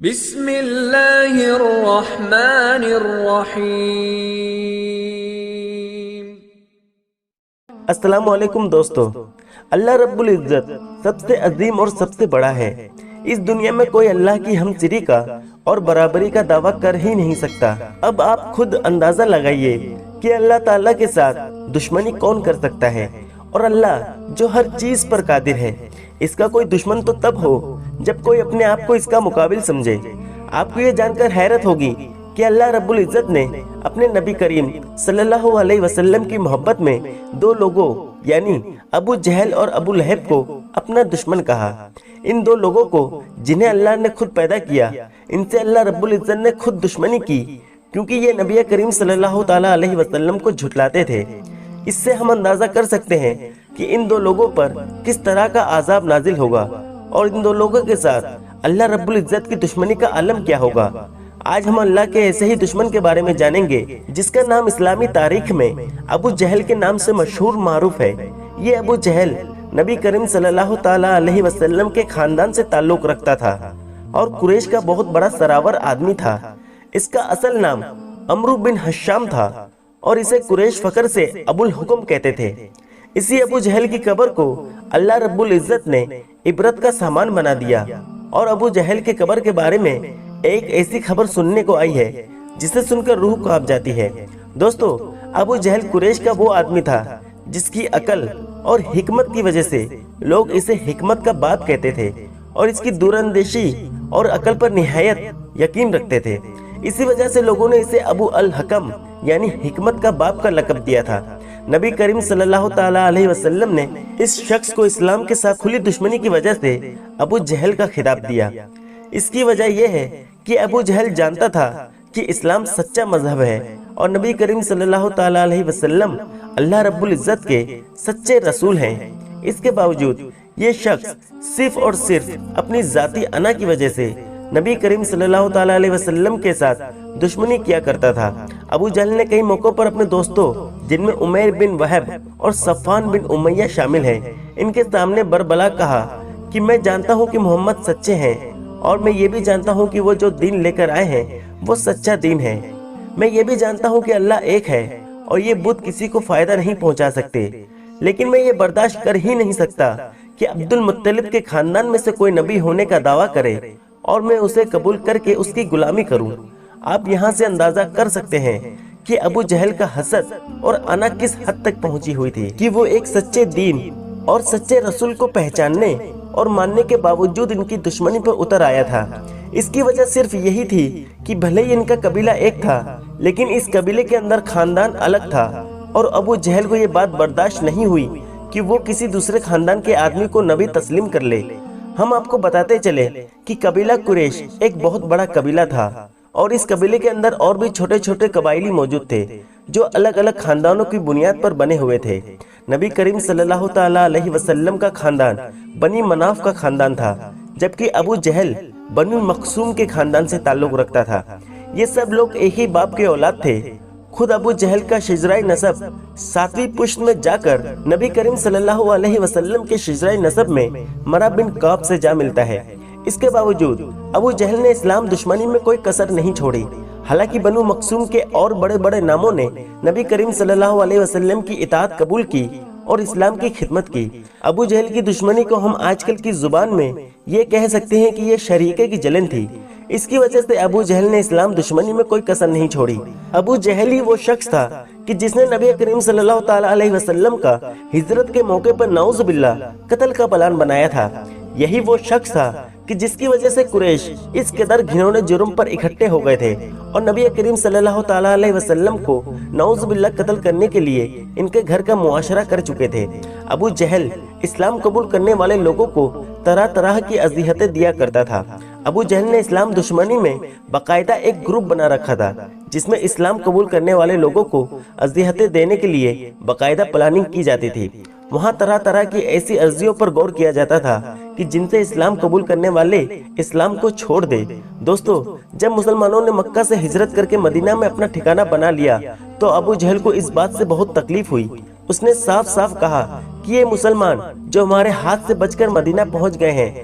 بسم اللہ الرحمن الرحیم۔ السلام علیکم دوستو، اللہ رب العزت سب سے عظیم اور سب سے بڑا ہے۔ اس دنیا میں کوئی اللہ کی ہمسری کا اور برابری کا دعویٰ کر ہی نہیں سکتا۔ اب آپ خود اندازہ لگائیے کہ اللہ تعالیٰ کے ساتھ دشمنی کون کر سکتا ہے، اور اللہ جو ہر چیز پر قادر ہے، اس کا کوئی دشمن تو تب ہو جب کوئی اپنے آپ کو اس کا مقابل سمجھے۔ آپ کو یہ جان کر حیرت ہوگی کہ اللہ رب العزت نے اپنے نبی کریم صلی اللہ علیہ وسلم کی محبت میں دو لوگوں یعنی ابو جہل اور ابو لہب کو اپنا دشمن کہا۔ ان دو لوگوں کو جنہیں اللہ نے خود پیدا کیا، ان سے اللہ رب العزت نے خود دشمنی کی، کیونکہ یہ نبی کریم صلی اللہ تعالیٰ علیہ وسلم کو جھٹلاتے تھے۔ اس سے ہم اندازہ کر سکتے ہیں کہ ان دو لوگوں پر کس طرح کا عذاب نازل ہوگا، اور ان دو لوگوں کے ساتھ اللہ رب العزت کی دشمنی کا عالم کیا ہوگا۔ آج ہم اللہ کے ایسے ہی دشمن کے بارے میں جانیں گے جس کا نام اسلامی تاریخ میں ابو جہل کے نام سے مشہور معروف ہے۔ یہ ابو جہل نبی کریم صلی اللہ تعالیٰ علیہ وسلم کے خاندان سے تعلق رکھتا تھا اور قریش کا بہت بڑا سراور آدمی تھا۔ اس کا اصل نام عمرو بن حشام تھا اور اسے قریش فخر سے ابو الحکم کہتے تھے۔ اسی ابو جہل کی قبر کو اللہ رب العزت نے عبرت کا سامان بنا دیا، اور ابو جہل کے قبر کے بارے میں ایک ایسی خبر سننے کو آئی ہے جسے سن کر روح کانپ جاتی ہے۔ دوستو، ابو جہل قریش کا وہ آدمی تھا جس کی عقل اور حکمت کی وجہ سے لوگ اسے حکمت کا باپ کہتے تھے، اور اس کی دور اندیشی اور عقل پر نہایت یقین رکھتے تھے۔ اسی وجہ سے لوگوں نے اسے ابو الحکم یعنی حکمت کا باپ کا لقب دیا تھا۔ نبی کریم صلی اللہ تعالیٰ علیہ وسلم نے اس شخص کو اسلام کے ساتھ کھلی دشمنی کی وجہ سے ابو جہل کا خطاب دیا۔ اس کی وجہ یہ ہے کہ ابو جہل جانتا تھا کہ اسلام سچا مذہب ہے اور نبی کریم صلی اللہ تعالیٰ علیہ وسلم اللہ رب العزت کے سچے رسول ہیں۔ اس کے باوجود یہ شخص صرف اور صرف اپنی ذاتی انا کی وجہ سے نبی کریم صلی اللہ تعالیٰ علیہ وسلم کے ساتھ دشمنی کیا کرتا تھا۔ ابو جہل نے کئی موقعوں پر اپنے دوستوں جن میں عمیر بن وہب اور صفوان بن امیہ شامل ہیں، ان کے سامنے بربلا کہا کہ میں جانتا ہوں کہ محمد سچے ہیں، اور میں یہ بھی جانتا ہوں کہ وہ جو دین لے کر آئے ہیں وہ سچا دین ہے۔ میں یہ بھی جانتا ہوں کہ اللہ ایک ہے اور یہ بت کسی کو فائدہ نہیں پہنچا سکتے، لیکن میں یہ برداشت کر ہی نہیں سکتا کہ عبد المطلب کے خاندان میں سے کوئی نبی ہونے کا دعویٰ کرے اور میں اسے قبول کر کے اس کی غلامی کروں۔ آپ یہاں سے اندازہ کر سکتے ہیں کہ ابو جہل کا حسد اور انا کس حد تک پہنچی ہوئی تھی کہ وہ ایک سچے دین اور سچے رسول کو پہچاننے اور ماننے کے باوجود ان کی دشمنی پر اتر آیا تھا۔ اس کی وجہ صرف یہی تھی کہ بھلے ہی ان کا قبیلہ ایک تھا، لیکن اس قبیلے کے اندر خاندان الگ تھا، اور ابو جہل کو یہ بات برداشت نہیں ہوئی کہ وہ کسی دوسرے خاندان کے آدمی کو نبی تسلیم کر لے۔ ہم آپ کو بتاتے چلے کہ قبیلہ قریش ایک بہت بڑا قبیلہ تھا، اور اس قبیلے کے اندر اور بھی چھوٹے چھوٹے قبائلی موجود تھے جو الگ الگ خاندانوں کی بنیاد پر بنے ہوئے تھے۔ نبی کریم صلی اللہ تعالیٰ علیہ وسلم کا خاندان بنی مناف کا خاندان تھا، جبکہ ابو جہل بنی مخزوم کے خاندان سے تعلق رکھتا تھا۔ یہ سب لوگ ایک ہی باپ کے اولاد تھے۔ خود ابو جہل کا شجرہ نسب 7ویں پشت میں جا کر نبی کریم صلی اللہ علیہ وسلم کے شجرہ نسب میں مرہ بن کعب سے جا ملتا ہے۔ اس کے باوجود ابو جہل نے اسلام دشمنی میں کوئی کسر نہیں چھوڑی۔ حالانکہ بنو مخزوم کے اور بڑے بڑے ناموں نے نبی کریم صلی اللہ علیہ وسلم کی اطاعت قبول کی اور اسلام کی خدمت کی۔ ابو جہل کی دشمنی کو ہم آج کل کی زبان میں یہ کہہ سکتے ہیں کہ یہ شریکے کی جلن تھی۔ اس کی وجہ سے ابو جہل نے اسلام دشمنی میں کوئی کسر نہیں چھوڑی۔ ابو جہل ہی وہ شخص تھا کہ جس نے نبی کریم صلی اللہ تعالیٰ علیہ وسلم کا ہجرت کے موقع پر نعوذ باللہ قتل کا پلان بنایا تھا۔ یہی وہ شخص تھا کہ جس کی وجہ سے قریش اس قدر گھنونے جرم پر اکٹھے ہو گئے تھے اور نبی کریم صلی اللہ تعالیٰ علیہ وسلم کو نعوذ باللہ قتل کرنے کے لیے ان کے گھر کا معاشرہ کر چکے تھے۔ ابو جہل اسلام قبول کرنے والے لوگوں کو طرح طرح کی اذیتیں دیا کرتا تھا۔ ابو جہل نے اسلام دشمنی میں باقاعدہ ایک گروپ بنا رکھا تھا جس میں اسلام قبول کرنے والے لوگوں کو اذیتیں دینے کے لیے باقاعدہ پلاننگ کی جاتی تھی۔ وہاں طرح طرح کی ایسی عرضیوں پر غور کیا جاتا تھا کہ جن سے اسلام قبول کرنے والے اسلام کو چھوڑ دے۔ دوستو، جب مسلمانوں نے مکہ سے ہجرت کر کے مدینہ میں اپنا ٹھکانہ بنا لیا تو ابو جہل کو اس بات سے بہت تکلیف ہوئی۔ اس نے صاف صاف کہا کہ یہ مسلمان جو ہمارے ہاتھ سے بچ کر مدینہ پہنچ گئے ہیں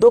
2